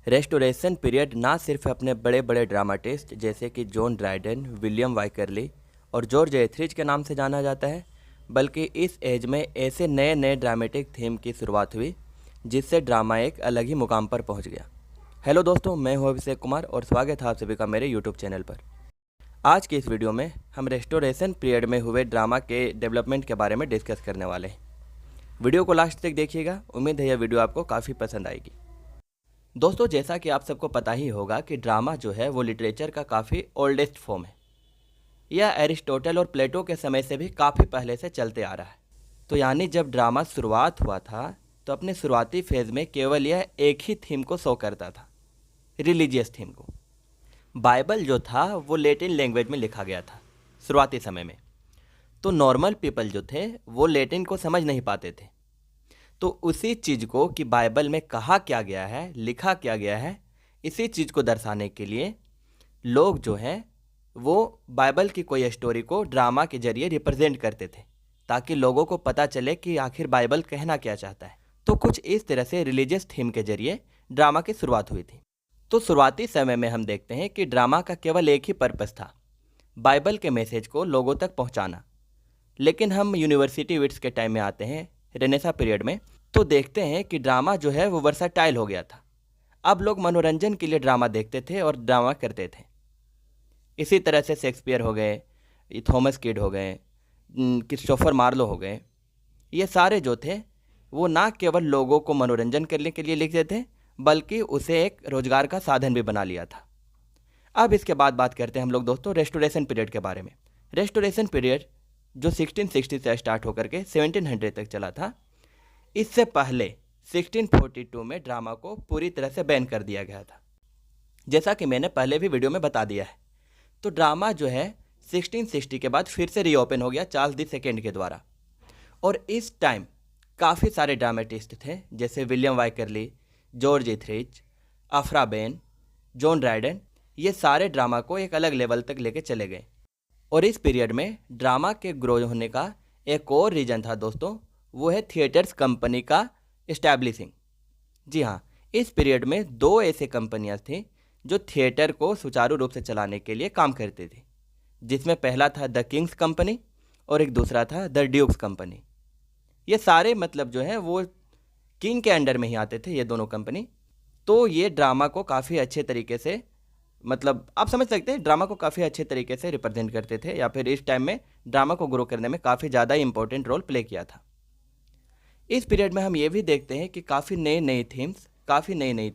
Restoration period ना सिर्फ अपने बड़े बड़े ड्रामाटिस्ट जैसे कि जॉन ड्राइडन, विलियम वाइकरली और जॉर्ज एथरिज के नाम से जाना जाता है, बल्कि इस एज में ऐसे नए नए ड्रामेटिक थीम की शुरुआत हुई जिससे ड्रामा एक अलग ही मुकाम पर पहुंच गया। हेलो दोस्तों, मैं हूं अभिषेक कुमार और स्वागत है आप सभी का मेरे यूट्यूब चैनल पर। आज की इस वीडियो में हम रेस्टोरेशन पीरियड में हुए ड्रामा के डेवलपमेंट के बारे में डिस्कस करने वाले हैं। वीडियो को लास्ट तक देखिएगा, उम्मीद है यह वीडियो आपको काफ़ी पसंद आएगी। दोस्तों, जैसा कि आप सबको पता ही होगा कि ड्रामा जो है वो लिटरेचर का काफ़ी ओल्डेस्ट फॉर्म है। यह एरिस्टोटल और प्लेटो के समय से भी काफ़ी पहले से चलते आ रहा है। तो यानी जब ड्रामा शुरुआत हुआ था तो अपने शुरुआती फेज़ में केवल यह एक ही थीम को शो करता था, रिलीजियस थीम को। बाइबल जो था वो लैटिन लैंग्वेज में लिखा गया था शुरुआती समय में, तो नॉर्मल पीपल जो थे वो लैटिन को समझ नहीं पाते थे। तो उसी चीज़ को कि बाइबल में कहा क्या गया है, लिखा क्या गया है, इसी चीज़ को दर्शाने के लिए लोग जो हैं वो बाइबल की कोई स्टोरी को ड्रामा के जरिए रिप्रेजेंट करते थे ताकि लोगों को पता चले कि आखिर बाइबल कहना क्या चाहता है। तो कुछ इस तरह से रिलीजियस थीम के जरिए ड्रामा की शुरुआत हुई थी। तो शुरुआती समय में हम देखते हैं कि ड्रामा का केवल एक ही पर्पस था, बाइबल के मैसेज को लोगों तक पहुंचाना। लेकिन हम यूनिवर्सिटी विट्स के टाइम में आते हैं, रेनेसा पीरियड में, तो देखते हैं कि ड्रामा जो है वो वर्साटाइल हो गया था। अब लोग मनोरंजन के लिए ड्रामा देखते थे और ड्रामा करते थे। इसी तरह से शेक्सपियर हो गए, थॉमस किड हो गए, क्रिस्टोफर मार्लो हो गए, ये सारे जो थे वो ना केवल लोगों को मनोरंजन करने के लिए लिखते थे बल्कि उसे एक रोजगार का साधन भी बना लिया था। अब इसके बाद बात करते हैं हम लोग दोस्तों रेस्टोरेशन पीरियड के बारे में। रेस्टोरेशन पीरियड जो 1660 से स्टार्ट होकर के 1700 तक चला था, इससे पहले 1642 में ड्रामा को पूरी तरह से बैन कर दिया गया था, जैसा कि मैंने पहले भी वीडियो में बता दिया है। तो ड्रामा जो है 1660 के बाद फिर से रीओपन हो गया चार्ल्स दी सेकेंड के द्वारा। और इस टाइम काफ़ी सारे ड्रामेटिस्ट थे जैसे William Wycherley, George Etherege, Aphra Behn, John Dryden. ये सारे ड्रामा को एक अलग लेवल तक लेके चले गए। और इस पीरियड में ड्रामा के ग्रो होने का एक और रीज़न था दोस्तों, वो है थिएटर्स कंपनी का इस्टेब्लिशिंग। जी हाँ, इस पीरियड में दो ऐसे कंपनियां थी जो थिएटर को सुचारू रूप से चलाने के लिए काम करती थी, जिसमें पहला था द किंग्स कंपनी और एक दूसरा था द ड्यूक्स कंपनी। ये सारे मतलब जो है वो किंग के अंडर में ही आते थे ये दोनों कंपनी। तो ये ड्रामा को काफ़ी अच्छे तरीके से, मतलब आप समझ सकते हैं, ड्रामा को काफ़ी अच्छे तरीके से रिप्रेजेंट करते थे, या फिर इस टाइम में ड्रामा को ग्रो करने में काफ़ी ज़्यादा इंपॉर्टेंट रोल प्ले किया था। इस पीरियड में हम ये भी देखते हैं कि काफ़ी नई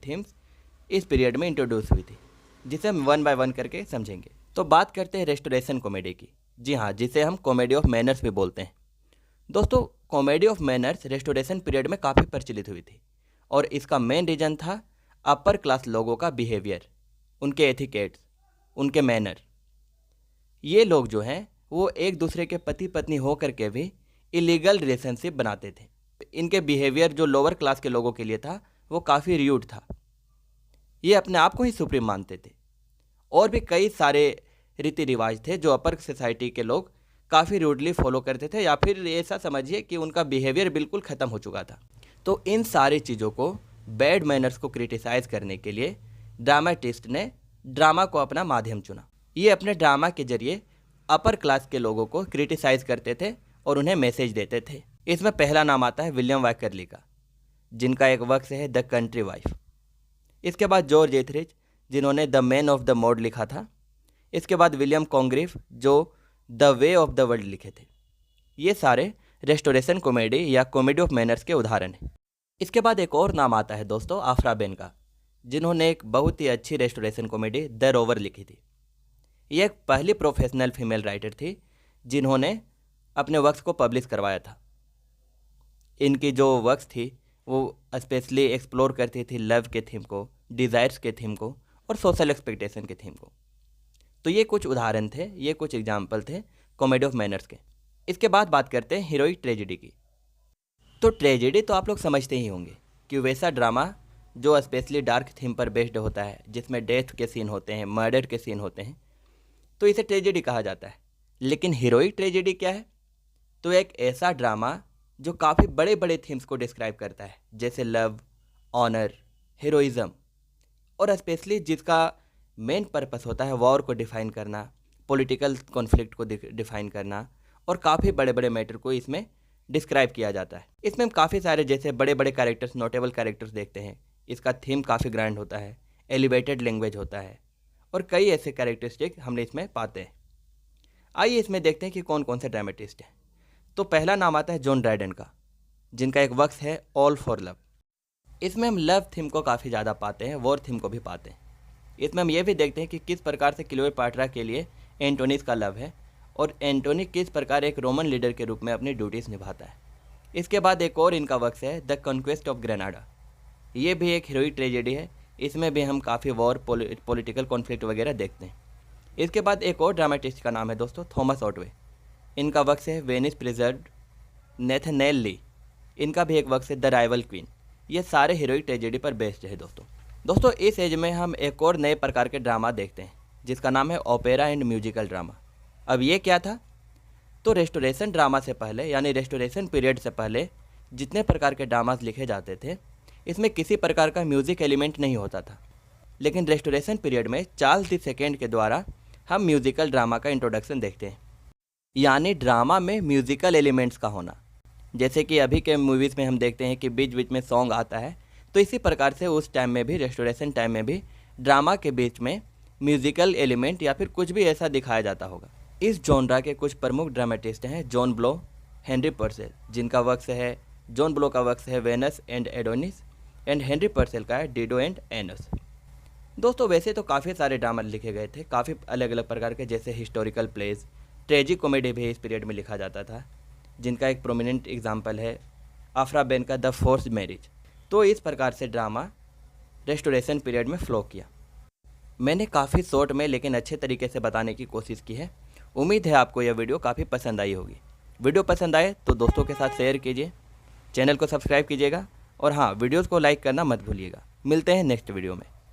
थीम्स इस पीरियड में इंट्रोड्यूस हुई थी, जिसे हम वन बाय वन करके समझेंगे। तो बात करते हैं रेस्टोरेशन कॉमेडी की। जी हाँ, जिसे हम कॉमेडी ऑफ मैनर्स भी बोलते हैं। दोस्तों, comedy of manners restoration period में काफ़ी प्रचलित हुई थी और इसका मेन रीज़न था अपर क्लास लोगों का बिहेवियर, उनके एथिकेट्स, उनके मैनर। ये लोग जो हैं वो एक दूसरे के पति पत्नी होकर के भी इलीगल रिलेशनशिप बनाते थे। इनके बिहेवियर जो लोअर क्लास के लोगों के लिए था वो काफ़ी र्यूड था। ये अपने आप को ही सुप्रीम मानते थे। और भी कई सारे रीति रिवाज थे जो अपर सोसाइटी के लोग काफ़ी रूडली फॉलो करते थे, या फिर ऐसा समझिए कि उनका बिहेवियर बिल्कुल ख़त्म हो चुका था। तो इन सारी चीज़ों को, बैड मैनर्स को क्रिटिसाइज़ करने के लिए ड्रामाटिस्ट ने ड्रामा को अपना माध्यम चुना। ये अपने ड्रामा के जरिए अपर क्लास के लोगों को क्रिटिसाइज़ करते थे और उन्हें मैसेज देते थे। इसमें पहला नाम आता है विलियम वाइकरली का, जिनका एक वर्क है द कंट्री वाइफ। इसके बाद जॉर्ज एथरिज, जिन्होंने the man of the mode लिखा था। इसके बाद विलियम कॉन्ग्रीव, जो the way of the world लिखे थे। ये सारे रेस्टोरेशन कॉमेडी या कॉमेडी ऑफ मैनर्स के उदाहरण हैं। इसके बाद एक और नाम आता है दोस्तों अफ्रा बेन का, जिन्होंने एक बहुत ही अच्छी रेस्टोरेशन कॉमेडी द रोवर लिखी थी। ये एक पहली प्रोफेशनल फीमेल राइटर थी जिन्होंने अपने वर्क्स को पब्लिश करवाया था। इनकी जो वर्क्स थी वो स्पेशली एक्सप्लोर करती थी लव के थीम को, डिज़ायर्स के थीम को और सोशल एक्सपेक्टेशन के थीम को। तो ये कुछ उदाहरण थे, ये कुछ एग्जाम्पल थे कॉमेडी ऑफ मैनर्स के। इसके बाद बात करते हैं हीरोइक ट्रेजेडी की। तो ट्रेजेडी तो आप लोग समझते ही होंगे कि वैसा ड्रामा जो स्पेशली डार्क थीम पर बेस्ड होता है, जिसमें डेथ के सीन होते हैं, मर्डर के सीन होते हैं, तो इसे ट्रेजेडी कहा जाता है। लेकिन हीरोइक ट्रेजेडी क्या है? तो एक ऐसा ड्रामा जो काफ़ी बड़े बड़े थीम्स को डिस्क्राइब करता है, जैसे लव, ऑनर, हीरोइज़म। और स्पेशली जिसका मेन पर्पस होता है वॉर को डिफ़ाइन करना, पॉलिटिकल कॉन्फ्लिक्ट को डिफ़ाइन करना, और काफ़ी बड़े बड़े मैटर को इसमें डिस्क्राइब किया जाता है। इसमें हम काफ़ी सारे जैसे बड़े बड़े कैरेक्टर्स, नोटेबल कैरेक्टर्स देखते हैं। इसका थीम काफ़ी ग्रैंड होता है, एलिवेटेड लैंग्वेज होता है, और कई ऐसे कैरेक्टरिस्टिक हमने इसमें पाते हैं। आइए इसमें देखते हैं कि कौन कौन से ड्रामेटिस्ट हैं। तो पहला नाम आता है जॉन ड्राइडन का, जिनका एक वर्क है ऑल फॉर लव। इसमें हम लव थीम को काफ़ी ज़्यादा पाते हैं, वॉर थीम को भी पाते हैं। इसमें हम ये भी देखते हैं कि किस प्रकार से क्लियोपाट्रा के लिए एंटोनीस का लव है, और एंटोनी किस प्रकार एक रोमन लीडर के रूप में अपनी ड्यूटीज़ निभाता है। इसके बाद एक और इनका वर्क है द कॉन्क्वेस्ट ऑफ ग्रेनाडा। ये भी एक हीरोइक ट्रेजेडी है। इसमें भी हम काफ़ी वॉर, पॉलिटिकल कॉन्फ्लिक्ट वगैरह देखते हैं। इसके बाद एक और ड्रामेटिस्ट का नाम है दोस्तों थॉमस ऑटवे। इनका वर्क है वेनिस प्रिजर्व्ड। नेथनेल ली, इनका भी एक वर्क है द राइवल क्वीन। ये सारे हीरोइक ट्रेजेडी पर बेस्ड है दोस्तों इस एज में हम एक और नए प्रकार के ड्रामा देखते हैं, जिसका नाम है ओपेरा एंड म्यूजिकल ड्रामा। अब ये क्या था? तो रेस्टोरेशन ड्रामा से पहले, यानी रेस्टोरेशन पीरियड से पहले जितने प्रकार के ड्रामास लिखे जाते थे, इसमें किसी प्रकार का म्यूज़िक एलिमेंट नहीं होता था। लेकिन रेस्टोरेशन पीरियड में चार्ल्स द सेकेंड के द्वारा हम म्यूज़िकल ड्रामा का इंट्रोडक्शन देखते हैं, यानी ड्रामा में म्यूज़िकल एलिमेंट्स का होना। जैसे कि अभी के मूवीज़ में हम देखते हैं कि बीच बीच में सॉन्ग आता है, तो इसी प्रकार से उस टाइम में भी, रेस्टोरेशन टाइम में भी, ड्रामा के बीच में म्यूज़िकल एलिमेंट या फिर कुछ भी ऐसा दिखाया जाता होगा। इस जॉनरा के कुछ प्रमुख ड्रामेटिस्ट हैं जॉन ब्लो, हेनरी पर्सेल, जिनका वर्क है, जॉन ब्लो का वर्क है Venus and Adonis, and Henry Purcell का है डिडो एंड एनस। दोस्तों वैसे तो काफ़ी सारे ड्रामा लिखे गए थे, काफ़ी अलग अलग प्रकार के, जैसे हिस्टोरिकल प्लेज, ट्रेजिक कॉमेडी भी इस पीरियड में लिखा जाता था, जिनका एक प्रोमिनेंट एग्जाम्पल है आफ्रा बेन का द फोर्स्ड मैरिज। तो इस प्रकार से ड्रामा रेस्टोरेशन पीरियड में फ्लो किया। मैंने काफ़ी शॉर्ट में लेकिन अच्छे तरीके से बताने की कोशिश की है। उम्मीद है आपको यह वीडियो काफ़ी पसंद आई होगी। वीडियो पसंद आए तो दोस्तों के साथ शेयर कीजिए, चैनल को सब्सक्राइब कीजिएगा, और हाँ, वीडियोज़ को लाइक करना मत भूलिएगा। मिलते हैं नेक्स्ट वीडियो में।